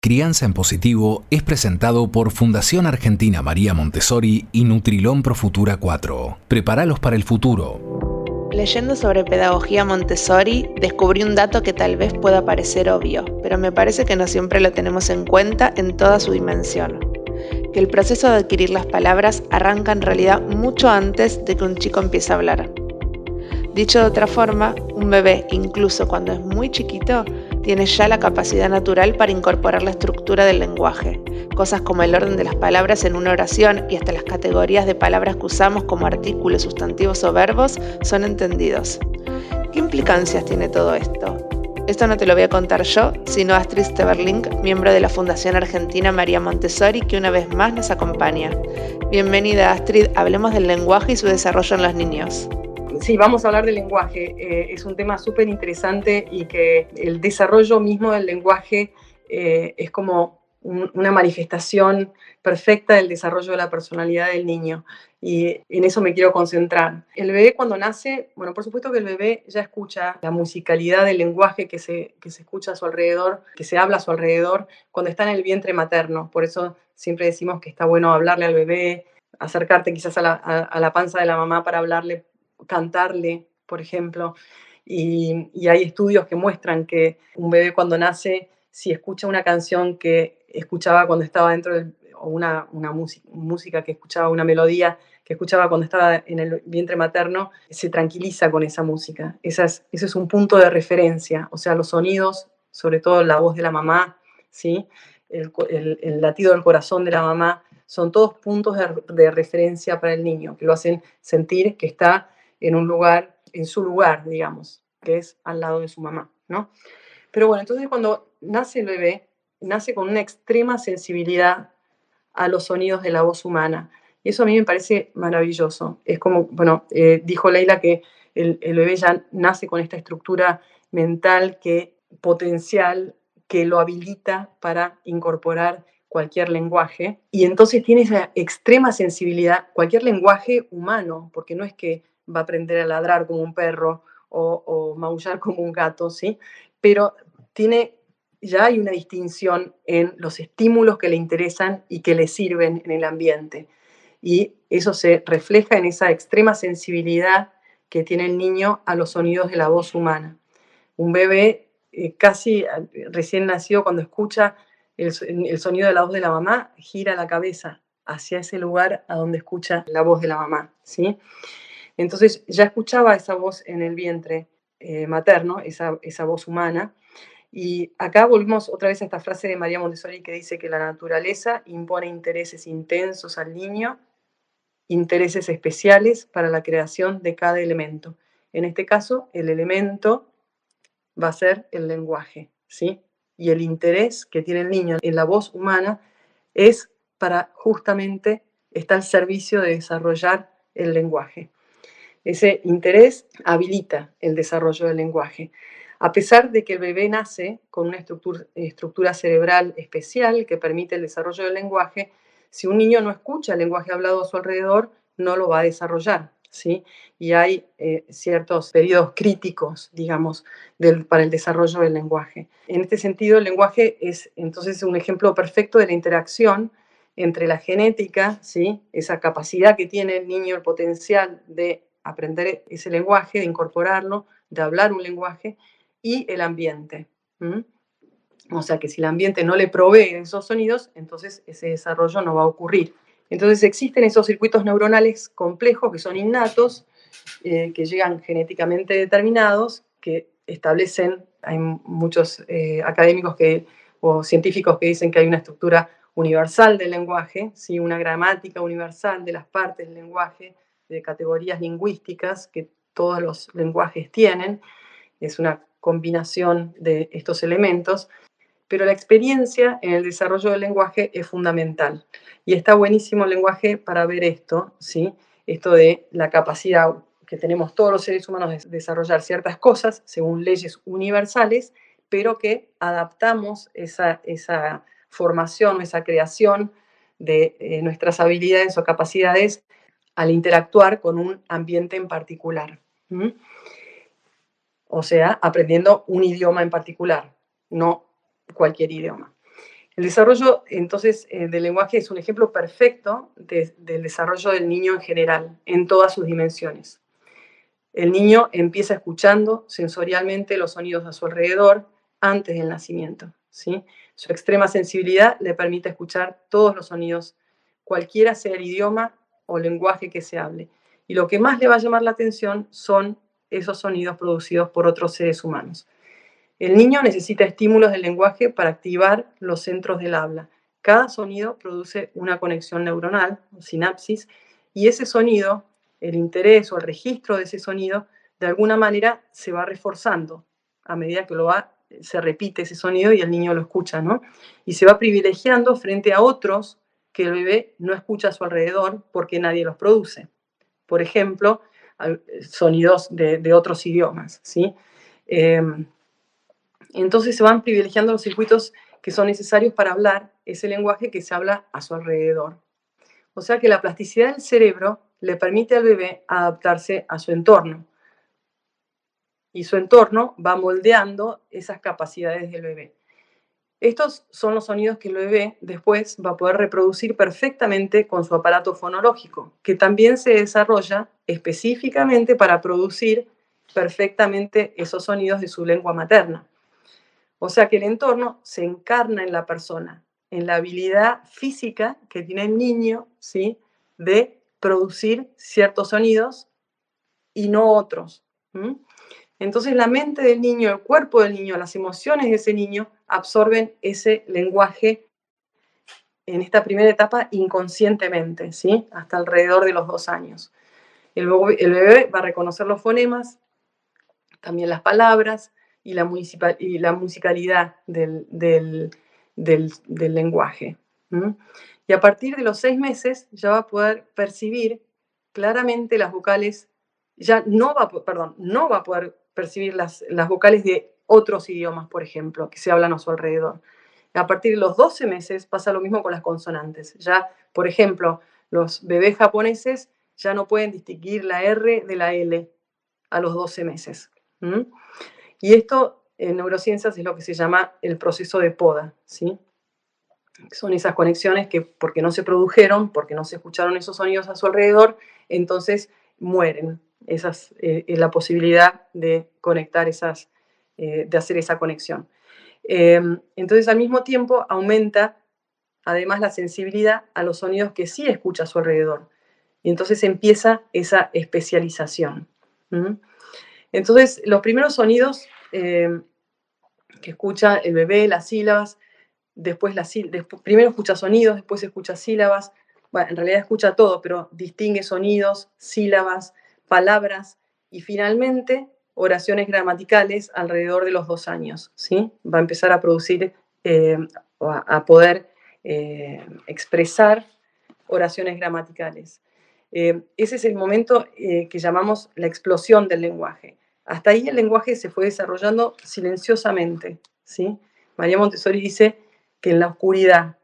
Crianza en Positivo es presentado por Fundación Argentina María Montessori y Nutrilón Profutura 4. Prepáralos para el futuro. Leyendo sobre pedagogía Montessori, descubrí un dato que tal vez pueda parecer obvio, pero me parece que no siempre lo tenemos en cuenta en toda su dimensión. Que el proceso de adquirir las palabras arranca en realidad mucho antes de que un chico empiece a hablar. Dicho de otra forma, un bebé, incluso cuando es muy chiquito, tiene ya la capacidad natural para incorporar la estructura del lenguaje. Cosas como el orden de las palabras en una oración y hasta las categorías de palabras que usamos como artículos, sustantivos o verbos son entendidos. ¿Qué implicancias tiene todo esto? Esto no te lo voy a contar yo, sino Astrid Steverlink, miembro de la Fundación Argentina María Montessori, que una vez más nos acompaña. Bienvenida, Astrid, hablemos del lenguaje y su desarrollo en los niños. Sí, vamos a hablar del lenguaje. Es un tema súper interesante y que el desarrollo mismo del lenguaje es como una manifestación perfecta del desarrollo de la personalidad del niño. Y en eso me quiero concentrar. El bebé cuando nace, bueno, por supuesto que el bebé ya escucha la musicalidad del lenguaje que se escucha a su alrededor, que se habla a su alrededor cuando está en el vientre materno. Por eso siempre decimos que está bueno hablarle al bebé, acercarte quizás a la panza de la mamá para hablarle, cantarle, por ejemplo, y hay estudios que muestran que un bebé cuando nace, si escucha una canción que escuchaba cuando estaba dentro o una música que escuchaba, una melodía que escuchaba cuando estaba en el vientre materno, se tranquiliza con esa música. Ese es un punto de referencia, o sea, los sonidos, sobre todo la voz de la mamá, ¿sí? El latido del corazón de la mamá, son todos puntos de referencia para el niño, que lo hacen sentir que está en un lugar, en su lugar, digamos, que es al lado de su mamá, ¿no? Pero bueno, entonces cuando nace el bebé, nace con una extrema sensibilidad a los sonidos de la voz humana. Y eso a mí me parece maravilloso. Es como, bueno, dijo Leila que el bebé ya nace con esta estructura mental potencial que lo habilita para incorporar cualquier lenguaje. Y entonces tiene esa extrema sensibilidad, cualquier lenguaje humano, porque no es que va a aprender a ladrar como un perro o maullar como un gato, ¿sí? Pero ya hay una distinción en los estímulos que le interesan y que le sirven en el ambiente. Y eso se refleja en esa extrema sensibilidad que tiene el niño a los sonidos de la voz humana. Un bebé casi recién nacido, cuando escucha el sonido de la voz de la mamá, gira la cabeza hacia ese lugar a donde escucha la voz de la mamá, ¿sí? Entonces ya escuchaba esa voz en el vientre materno, esa voz humana. Y acá volvemos otra vez a esta frase de María Montessori que dice que la naturaleza impone intereses intensos al niño, intereses especiales para la creación de cada elemento. En este caso, el elemento va a ser el lenguaje, ¿sí? Y el interés que tiene el niño en la voz humana es para justamente estar al servicio de desarrollar el lenguaje. Ese interés habilita el desarrollo del lenguaje. A pesar de que el bebé nace con una estructura cerebral especial que permite el desarrollo del lenguaje, si un niño no escucha el lenguaje hablado a su alrededor, no lo va a desarrollar, ¿sí? Y hay ciertos periodos críticos, digamos, para el desarrollo del lenguaje. En este sentido, el lenguaje es entonces un ejemplo perfecto de la interacción entre la genética, ¿sí? Esa capacidad que tiene el niño, el potencial de aprender ese lenguaje, de incorporarlo, de hablar un lenguaje, y el ambiente. O sea que si el ambiente no le provee esos sonidos, entonces ese desarrollo no va a ocurrir. Entonces existen esos circuitos neuronales complejos que son innatos, que llegan genéticamente determinados, que establecen, hay muchos académicos o científicos que dicen que hay una estructura universal del lenguaje, ¿sí? Una gramática universal de las partes del lenguaje, de categorías lingüísticas que todos los lenguajes tienen. Es una combinación de estos elementos, pero la experiencia en el desarrollo del lenguaje es fundamental. Y está buenísimo el lenguaje para ver esto, ¿sí? Esto de la capacidad que tenemos todos los seres humanos de desarrollar ciertas cosas según leyes universales, pero que adaptamos esa formación, esa creación de nuestras habilidades o capacidades al interactuar con un ambiente en particular. O sea, aprendiendo un idioma en particular, no cualquier idioma. El desarrollo, entonces, del lenguaje es un ejemplo perfecto del desarrollo del niño en general, en todas sus dimensiones. El niño empieza escuchando sensorialmente los sonidos a su alrededor antes del nacimiento, ¿sí? Su extrema sensibilidad le permite escuchar todos los sonidos, cualquiera sea el idioma o lenguaje que se hable. Y lo que más le va a llamar la atención son esos sonidos producidos por otros seres humanos. El niño necesita estímulos del lenguaje para activar los centros del habla. Cada sonido produce una conexión neuronal, sinapsis, y ese sonido, el interés o el registro de ese sonido, de alguna manera se va reforzando a medida que se repite ese sonido y el niño lo escucha, ¿no? Y se va privilegiando frente a otros que el bebé no escucha a su alrededor porque nadie los produce. Por ejemplo, sonidos de otros idiomas, ¿sí? Entonces se van privilegiando los circuitos que son necesarios para hablar ese lenguaje que se habla a su alrededor. O sea que la plasticidad del cerebro le permite al bebé adaptarse a su entorno. Y su entorno va moldeando esas capacidades del bebé. Estos son los sonidos que el bebé después va a poder reproducir perfectamente con su aparato fonológico, que también se desarrolla específicamente para producir perfectamente esos sonidos de su lengua materna. O sea que el entorno se encarna en la persona, en la habilidad física que tiene el niño, ¿sí?, de producir ciertos sonidos y no otros. Entonces la mente del niño, el cuerpo del niño, las emociones de ese niño absorben ese lenguaje en esta primera etapa inconscientemente, ¿sí?, hasta alrededor de los 2 años. El bebé va a reconocer los fonemas, también las palabras, y la musicalidad del lenguaje. Y a partir de los 6 meses ya va a poder percibir claramente las vocales, no va a poder percibir las vocales de otros idiomas, por ejemplo, que se hablan a su alrededor. A partir de los 12 meses pasa lo mismo con las consonantes. Ya, por ejemplo, los bebés japoneses ya no pueden distinguir la R de la L a los 12 meses. Y esto en neurociencias es lo que se llama el proceso de poda, ¿sí? Son esas conexiones que, porque no se produjeron, porque no se escucharon esos sonidos a su alrededor, entonces mueren. Esa es la posibilidad de conectar de hacer esa conexión. Entonces, al mismo tiempo, aumenta además la sensibilidad a los sonidos que sí escucha a su alrededor. Y entonces empieza esa especialización. Entonces, los primeros sonidos que escucha el bebé, las sílabas, primero escucha sonidos, después escucha sílabas, bueno, en realidad escucha todo, pero distingue sonidos, sílabas, palabras y finalmente oraciones gramaticales alrededor de los 2 años, ¿sí? Va a empezar a producir, a poder expresar oraciones gramaticales. Ese es el momento que llamamos la explosión del lenguaje. Hasta ahí el lenguaje se fue desarrollando silenciosamente, ¿sí? María Montessori dice que en la oscuridad,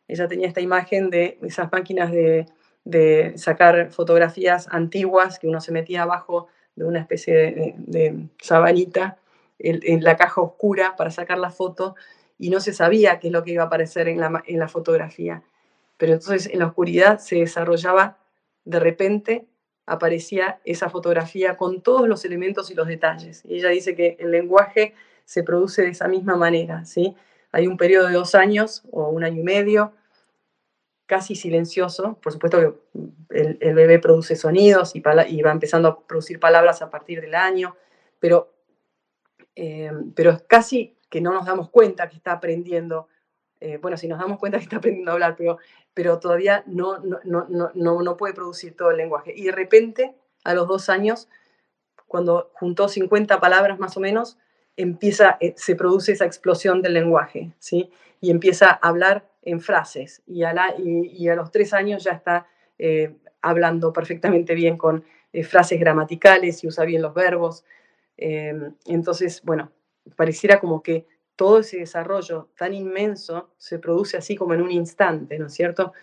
ella tenía esta imagen de esas máquinas de sacar fotografías antiguas, que uno se metía abajo de una especie de sabanita en la caja oscura para sacar la foto y no se sabía qué es lo que iba a aparecer en la fotografía. Pero entonces en la oscuridad se desarrollaba, de repente aparecía esa fotografía con todos los elementos y los detalles. Y ella dice que el lenguaje se produce de esa misma manera, ¿sí? Hay un periodo de 2 años o 1 año y medio, casi silencioso. Por supuesto que el bebé produce sonidos y va empezando a producir palabras a partir del año, pero es casi que no nos damos cuenta que está aprendiendo. Bueno, si nos damos cuenta que está aprendiendo a hablar, pero todavía no puede producir todo el lenguaje. Y de repente, a los 2 años, cuando juntó 50 palabras más o menos, se produce esa explosión del lenguaje, ¿sí? Y empieza a hablar en frases. Y a los 3 años ya está hablando perfectamente bien con frases gramaticales y usa bien los verbos. Entonces, bueno, pareciera como que todo ese desarrollo tan inmenso se produce así como en un instante, ¿no es cierto?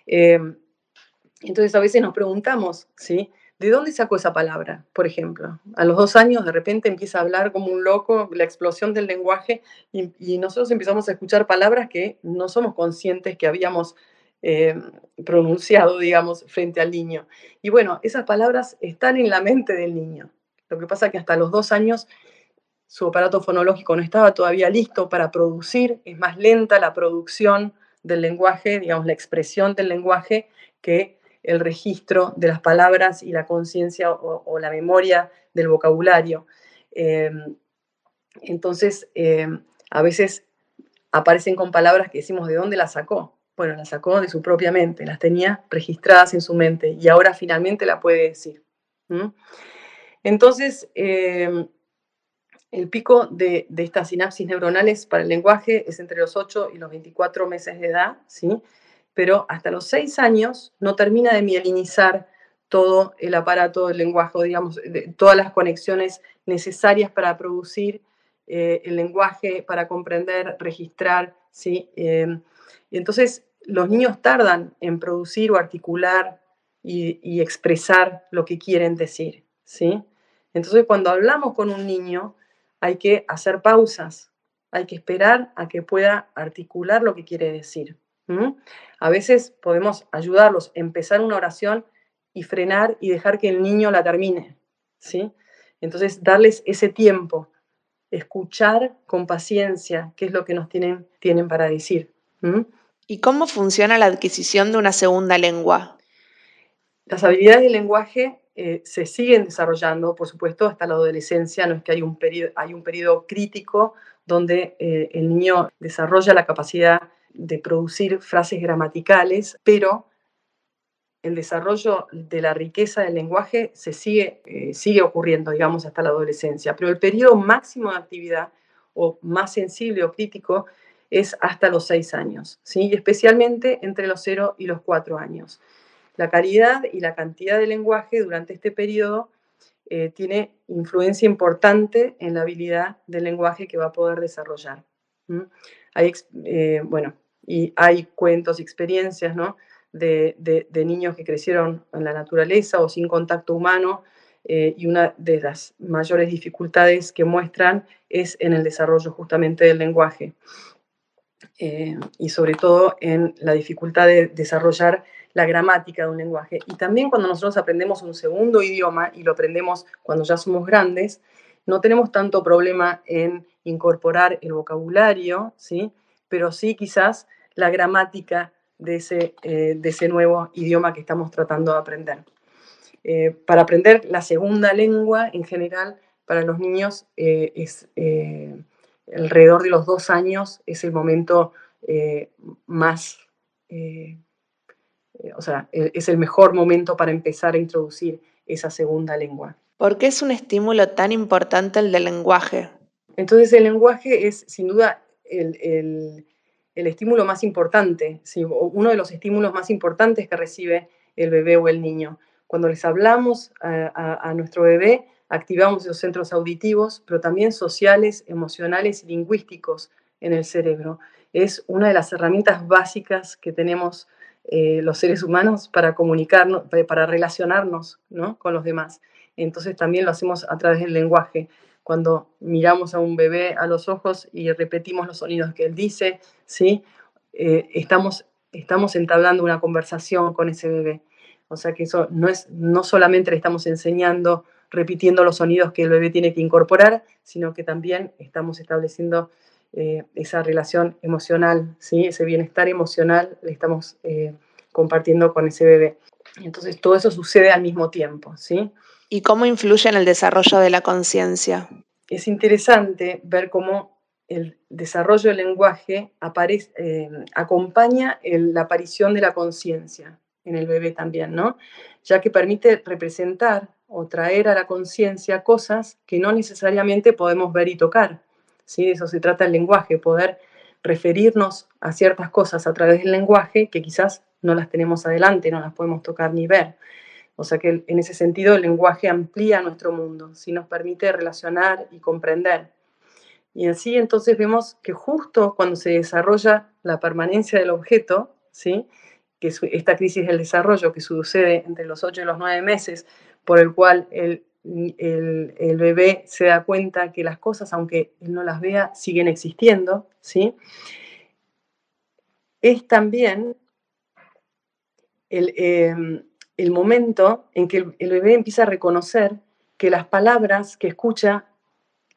Entonces a veces nos preguntamos, ¿sí?, ¿De dónde sacó esa palabra? Por ejemplo, a los 2 años de repente empieza a hablar como un loco, la explosión del lenguaje, y nosotros empezamos a escuchar palabras que no somos conscientes que habíamos eh, pronunciado, digamos, frente al niño. Y bueno, esas palabras están en la mente del niño. Lo que pasa es que hasta los 2 años su aparato fonológico no estaba todavía listo para producir, es más lenta la producción del lenguaje, digamos, la expresión del lenguaje, que el registro de las palabras y la conciencia o la memoria del vocabulario. Eh, entonces, a veces aparecen con palabras que decimos, ¿de dónde las sacó? Bueno, las sacó de su propia mente, las tenía registradas en su mente y ahora finalmente la puede decir. ¿Mm? Entonces, el pico de estas sinapsis neuronales para el lenguaje es entre los 8 y los 24 meses de edad, ¿sí? Pero hasta los 6 años no termina de mielinizar todo el aparato del lenguaje, digamos, todas las conexiones necesarias para producir el lenguaje, para comprender, registrar, ¿sí? Y entonces los niños tardan en producir o articular y expresar lo que quieren decir, ¿sí? Entonces cuando hablamos con un niño, hay que hacer pausas, hay que esperar a que pueda articular lo que quiere decir. A veces podemos ayudarlos a empezar una oración y frenar y dejar que el niño la termine, ¿sí? Entonces, darles ese tiempo, escuchar con paciencia qué es lo que nos tienen para decir. ¿Y cómo funciona la adquisición de una segunda lengua? Las habilidades del lenguaje se siguen desarrollando, por supuesto, hasta la adolescencia. No es que hay un periodo crítico donde el niño desarrolla la capacidad de producir frases gramaticales, pero el desarrollo de la riqueza del lenguaje sigue ocurriendo, digamos, hasta la adolescencia. Pero el periodo máximo de actividad o más sensible o crítico es hasta los 6 años, ¿sí? Y especialmente entre los 0 y los 4 años. La calidad y la cantidad de lenguaje durante este periodo tiene influencia importante en la habilidad del lenguaje que va a poder desarrollar. Bueno, y hay cuentos y experiencias, ¿no? de niños que crecieron en la naturaleza o sin contacto humano, y una de las mayores dificultades que muestran es en el desarrollo justamente del lenguaje. Y sobre todo en la dificultad de desarrollar la gramática de un lenguaje. Y también cuando nosotros aprendemos un segundo idioma, y lo aprendemos cuando ya somos grandes, no tenemos tanto problema en incorporar el vocabulario, ¿sí? Pero sí quizás la gramática de ese nuevo idioma que estamos tratando de aprender. Para aprender la segunda lengua, en general, para los niños es alrededor de los 2 años, es el momento más, o sea, es el mejor momento para empezar a introducir esa segunda lengua. ¿Por qué es un estímulo tan importante el del lenguaje? Entonces el lenguaje es sin duda el estímulo más importante, ¿sí? Uno de los estímulos más importantes que recibe el bebé o el niño. Cuando les hablamos a nuestro bebé, activamos esos centros auditivos, pero también sociales, emocionales y lingüísticos en el cerebro. Es una de las herramientas básicas que tenemos los seres humanos para comunicarnos, para relacionarnos, ¿no? con los demás. Entonces también lo hacemos a través del lenguaje. Cuando miramos a un bebé a los ojos y repetimos los sonidos que él dice, ¿sí? Estamos entablando una conversación con ese bebé. O sea que eso no solamente le estamos enseñando, repitiendo los sonidos que el bebé tiene que incorporar, sino que también estamos estableciendo esa relación emocional, ¿sí? Ese bienestar emocional le estamos compartiendo con ese bebé. Entonces todo eso sucede al mismo tiempo, ¿sí? ¿Y cómo influye en el desarrollo de la conciencia? Es interesante ver cómo el desarrollo del lenguaje acompaña la aparición de la conciencia en el bebé también, ¿no? Ya que permite representar o traer a la conciencia cosas que no necesariamente podemos ver y tocar, ¿sí? De eso se trata el lenguaje, poder referirnos a ciertas cosas a través del lenguaje que quizás no las tenemos adelante, no las podemos tocar ni ver. O sea que en ese sentido el lenguaje amplía nuestro mundo, ¿sí? Nos permite relacionar y comprender. Y así entonces vemos que justo cuando se desarrolla la permanencia del objeto, ¿sí? que es esta crisis del desarrollo que sucede entre los 8 y los 9 meses, por el cual el bebé se da cuenta que las cosas, aunque él no las vea, siguen existiendo, ¿sí? Es también el momento en que el bebé empieza a reconocer que las palabras que escucha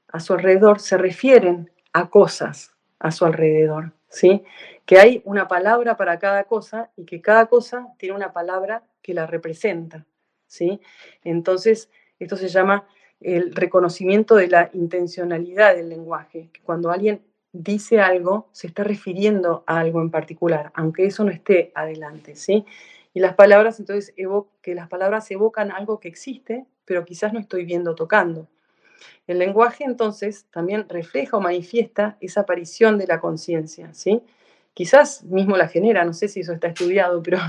a su alrededor se refieren a cosas a su alrededor, ¿sí? Que hay una palabra para cada cosa y que cada cosa tiene una palabra que la representa, ¿sí? Entonces, esto se llama el reconocimiento de la intencionalidad del lenguaje, que cuando alguien dice algo, se está refiriendo a algo en particular, aunque eso no esté adelante, ¿sí? Y las palabras, entonces, que las palabras evocan algo que existe, pero quizás no estoy viendo o tocando. El lenguaje, entonces, también refleja o manifiesta esa aparición de la conciencia, ¿sí? Quizás mismo la genera, no sé si eso está estudiado, pero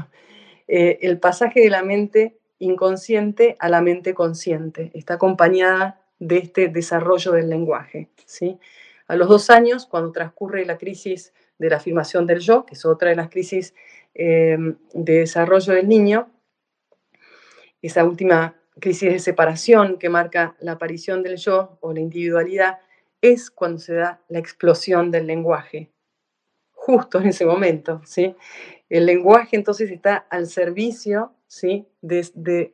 el pasaje de la mente inconsciente a la mente consciente está acompañada de este desarrollo del lenguaje, ¿sí? A los 2 años, cuando transcurre la crisis de la afirmación del yo, que es otra de las crisis de desarrollo del niño, esa última crisis de separación que marca la aparición del yo o la individualidad, es cuando se da la explosión del lenguaje, justo en ese momento, ¿sí? El lenguaje entonces está al servicio, ¿sí? de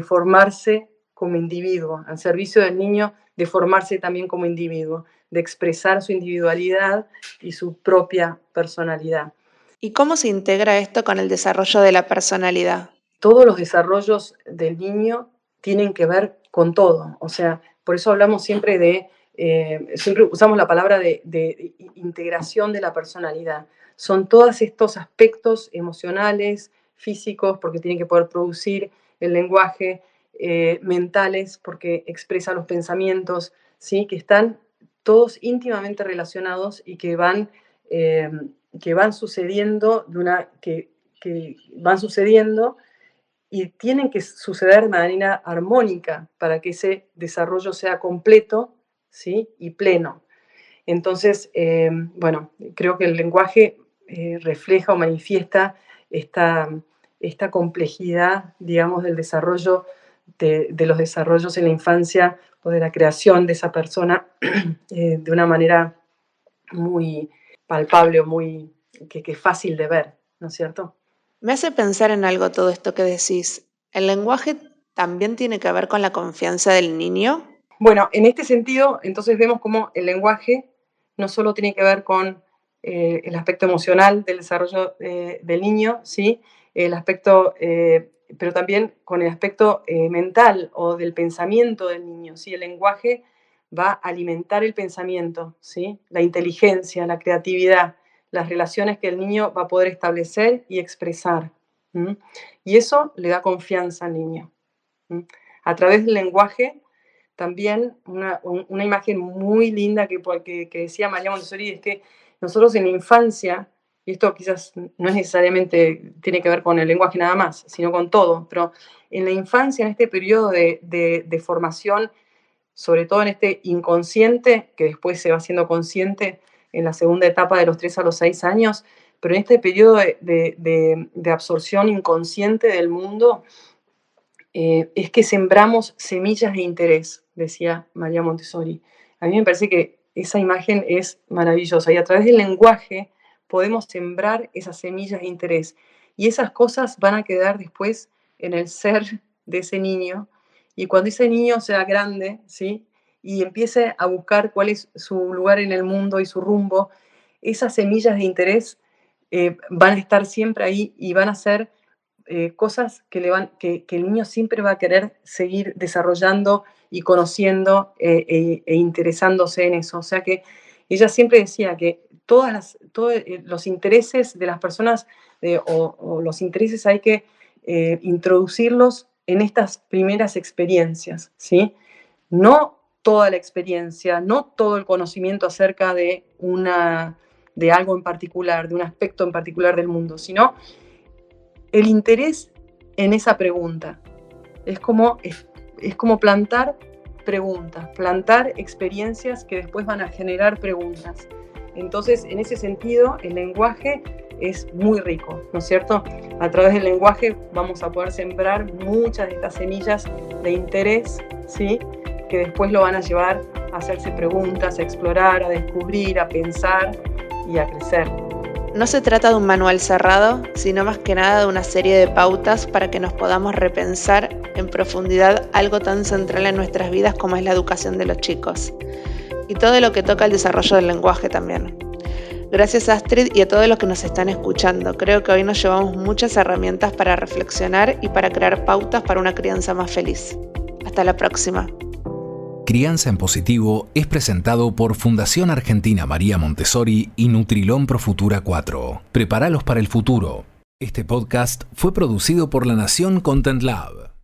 formarse como individuo, al servicio del niño de formarse también como individuo, de expresar su individualidad y su propia personalidad. ¿Y cómo se integra esto con el desarrollo de la personalidad? Todos los desarrollos del niño tienen que ver con todo, o sea, por eso hablamos siempre siempre usamos la palabra de integración de la personalidad. Son todos estos aspectos emocionales, físicos, porque tienen que poder producir el lenguaje, mentales, porque expresa los pensamientos, ¿sí? Que están todos íntimamente relacionados y que van sucediendo que van sucediendo y tienen que suceder de manera armónica para que ese desarrollo sea completo, ¿sí? Y pleno. Entonces, bueno, creo que el lenguaje refleja o manifiesta esta complejidad, digamos, del desarrollo, de los desarrollos en la infancia o de la creación de esa persona de una manera muy palpable o muy que es fácil de ver, ¿no es cierto? Me hace pensar en algo todo esto que decís. ¿El lenguaje también tiene que ver con la confianza del niño? Bueno, en este sentido, entonces vemos cómo el lenguaje no solo tiene que ver con el aspecto emocional del desarrollo del niño, ¿sí? El aspecto, pero también con el aspecto mental o del pensamiento del niño, ¿sí? El lenguaje va a alimentar el pensamiento, ¿sí? La inteligencia, la creatividad, las relaciones que el niño va a poder establecer y expresar. ¿M? Y eso le da confianza al niño. ¿M? A través del lenguaje, también una imagen muy linda que decía María Montessori es que nosotros en la infancia, y esto quizás no es necesariamente tiene que ver con el lenguaje nada más, sino con todo, pero en la infancia, en este periodo de formación, sobre todo en este inconsciente, que después se va haciendo consciente en la segunda etapa de los 3 a los 6 años, pero en este periodo de absorción inconsciente del mundo, es que sembramos semillas de interés, decía María Montessori. A mí me parece que esa imagen es maravillosa y a través del lenguaje podemos sembrar esas semillas de interés y esas cosas van a quedar después en el ser de ese niño y cuando ese niño sea grande, ¿sí? Y empiece a buscar cuál es su lugar en el mundo y su rumbo, esas semillas de interés van a estar siempre ahí y van a ser cosas que el niño siempre va a querer seguir desarrollando y conociendo e interesándose en eso. O sea que ella siempre decía que todos los intereses de las personas o los intereses hay que introducirlos en estas primeras experiencias, ¿sí? No toda la experiencia, no todo el conocimiento acerca de algo en particular, de un aspecto en particular del mundo, sino el interés en esa pregunta. Es como plantar preguntas, plantar experiencias que después van a generar preguntas. Entonces, en ese sentido, el lenguaje es muy rico, ¿no es cierto? A través del lenguaje vamos a poder sembrar muchas de estas semillas de interés, ¿sí? Que después lo van a llevar a hacerse preguntas, a explorar, a descubrir, a pensar y a crecer. No se trata de un manual cerrado, sino más que nada de una serie de pautas para que nos podamos repensar en profundidad algo tan central en nuestras vidas como es la educación de los chicos. Y todo lo que toca el desarrollo del lenguaje también. Gracias Astrid y a todos los que nos están escuchando. Creo que hoy nos llevamos muchas herramientas para reflexionar y para crear pautas para una crianza más feliz. Hasta la próxima. Crianza en Positivo es presentado por Fundación Argentina María Montessori y Nutrilón Pro Futura 4. Prepáralos para el futuro. Este podcast fue producido por La Nación Content Lab.